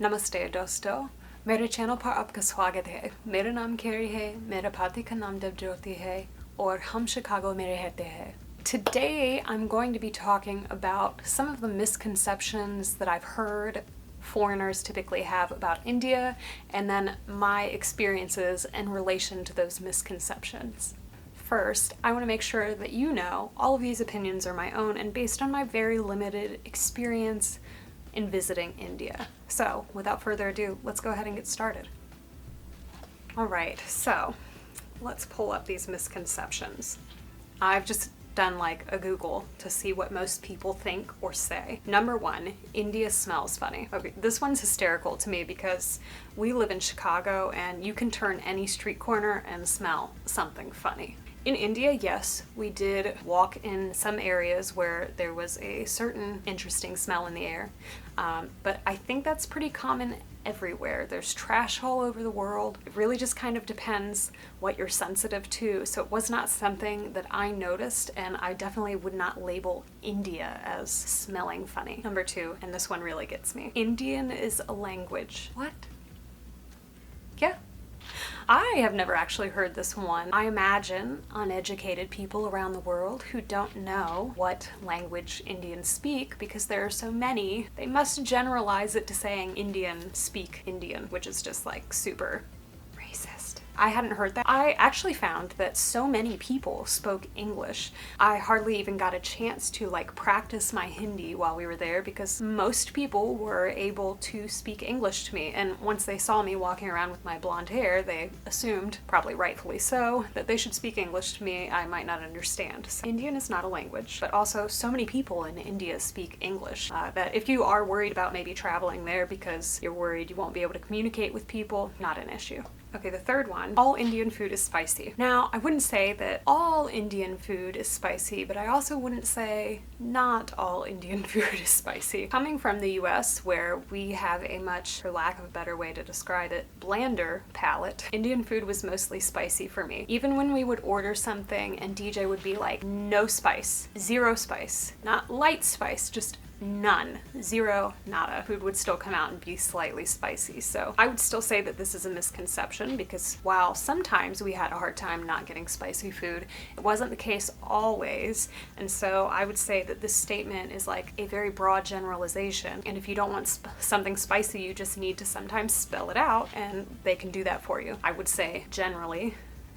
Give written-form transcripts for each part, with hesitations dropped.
नमस्ते दोस्तों, मेरे चैनल पर आपका स्वागत है। मेरा नाम कैरी है, मेरे पति का नाम देवज्योति है और हम शिकागो में रहते हैं. Today I'm going to be talking about some of the misconceptions that I've heard foreigners typically have about India, and then my experiences in relation to those misconceptions. First, I want to make sure that you know all of these opinions are my own and based on my very limited experience in visiting India. So, without further ado, let's go ahead and get started. Alright, so let's pull up these misconceptions. I've just done like a Google to see what most people think or say. Number one, India smells funny. Okay, this one's hysterical to me because we live in Chicago and you can turn any street corner and smell something funny. In India, yes, we did walk in some areas where there was a certain interesting smell in the air, but I think that's pretty common everywhere. There's trash all over the world. It really just kind of depends what you're sensitive to, so it was not something that I noticed, and I definitely would not label India as smelling funny. Number two, and this one really gets me. Indian is a language. What? Yeah. I have never actually heard this one. I imagine uneducated people around the world who don't know what language Indians speak, because there are so many, they must generalize it to saying Indian speak Indian, which is just like super racist. I hadn't heard that. I actually found that so many people spoke English. I hardly even got a chance to like practice my Hindi while we were there because most people were able to speak English to me, and once they saw me walking around with my blonde hair, they assumed, probably rightfully so, that they should speak English to me. I might not understand. So, Indian is not a language, but also so many people in India speak English that if you are worried about maybe traveling there because you're worried you won't be able to communicate with people, not an issue. Okay, the third one, all Indian food is spicy. Now, I wouldn't say that all Indian food is spicy, but I also wouldn't say not all Indian food is spicy. Coming from the US, where we have a much, for lack of a better way to describe it, blander palate, Indian food was mostly spicy for me. Even when we would order something and DJ would be like, no spice, zero spice, not light spice, just none, zero, nada. Food would still come out and be slightly spicy. So I would still say that this is a misconception because while sometimes we had a hard time not getting spicy food, it wasn't the case always. And so I would say that this statement is like a very broad generalization. And if you don't want something spicy, you just need to sometimes spell it out and they can do that for you. I would say generally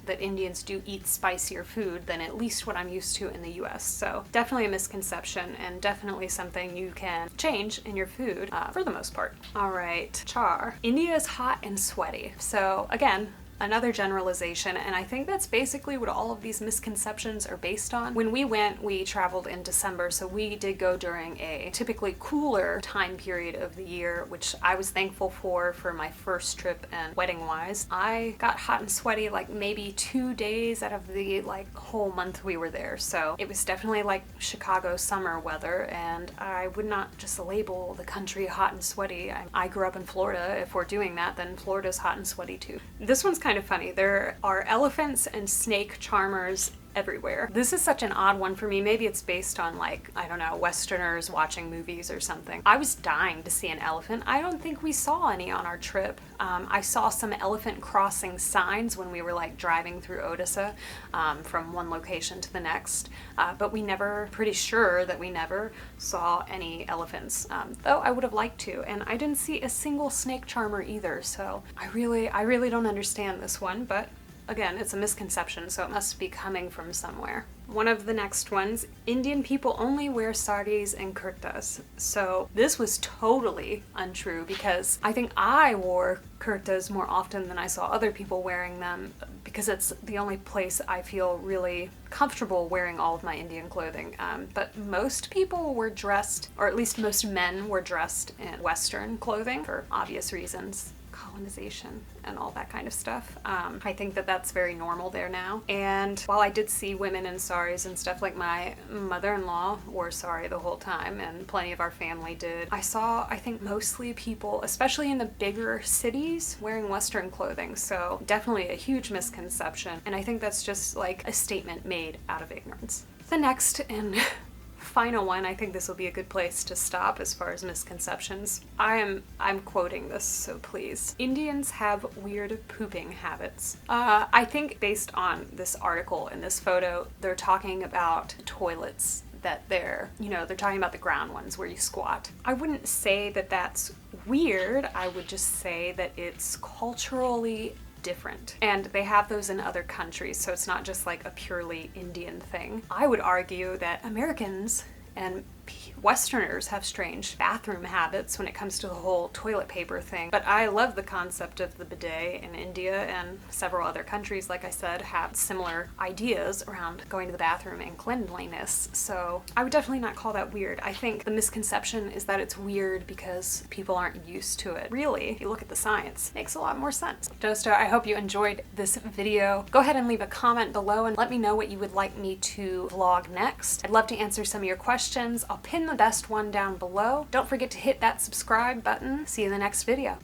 that Indians do eat spicier food than at least what I'm used to in the US. So definitely a misconception and definitely something you can change in your food for the most part. All right, char. India is hot and sweaty. So again, another generalization, and I think that's basically what all of these misconceptions are based on. When we went, we traveled in December, so we did go during a typically cooler time period of the year, which I was thankful for my first trip and wedding-wise. I got hot and sweaty like maybe 2 days out of the like whole month we were there, so it was definitely like Chicago summer weather, and I would not just label the country hot and sweaty. I grew up in Florida. If we're doing that, then Florida's hot and sweaty too. This one's kind of funny. There are elephants and snake charmers everywhere. This is such an odd one for me. Maybe it's based on like, I don't know, Westerners watching movies or something. I was dying to see an elephant. I don't think we saw any on our trip. I saw some elephant crossing signs when we were like driving through Odisha from one location to the next, but pretty sure that we never saw any elephants, though I would have liked to, and I didn't see a single snake charmer either, so I really don't understand this one, but again, it's a misconception, so it must be coming from somewhere. One of the next ones, Indian people only wear saris and kurtas. So this was totally untrue because I think I wore kurtas more often than I saw other people wearing them because it's the only place I feel really comfortable wearing all of my Indian clothing. But most people were dressed, or at least most men were dressed in Western clothing for obvious reasons. Colonization and all that kind of stuff. I think that that's very normal there now. And while I did see women in saris and stuff, like my mother-in-law wore sari the whole time and plenty of our family did, I saw, I think, mostly people, especially in the bigger cities, wearing Western clothing. So definitely a huge misconception. And I think that's just like a statement made out of ignorance. The next and final one, I think this will be a good place to stop as far as misconceptions. I'm quoting this, so please. Indians have weird pooping habits. I think based on this article and this photo, they're talking about toilets that they're talking about the ground ones where you squat. I wouldn't say that that's weird. I would just say that it's culturally different. And they have those in other countries, so it's not just like a purely Indian thing. I would argue that Americans and Westerners have strange bathroom habits when it comes to the whole toilet paper thing. But I love the concept of the bidet in India, and several other countries, like I said, have similar ideas around going to the bathroom and cleanliness. So I would definitely not call that weird. I think the misconception is that it's weird because people aren't used to it. Really, if you look at the science, it makes a lot more sense. Dosta, I hope you enjoyed this video. Go ahead and leave a comment below and let me know what you would like me to vlog next. I'd love to answer some of your questions. I'll pin the best one down below. Don't forget to hit that subscribe button. See you in the next video.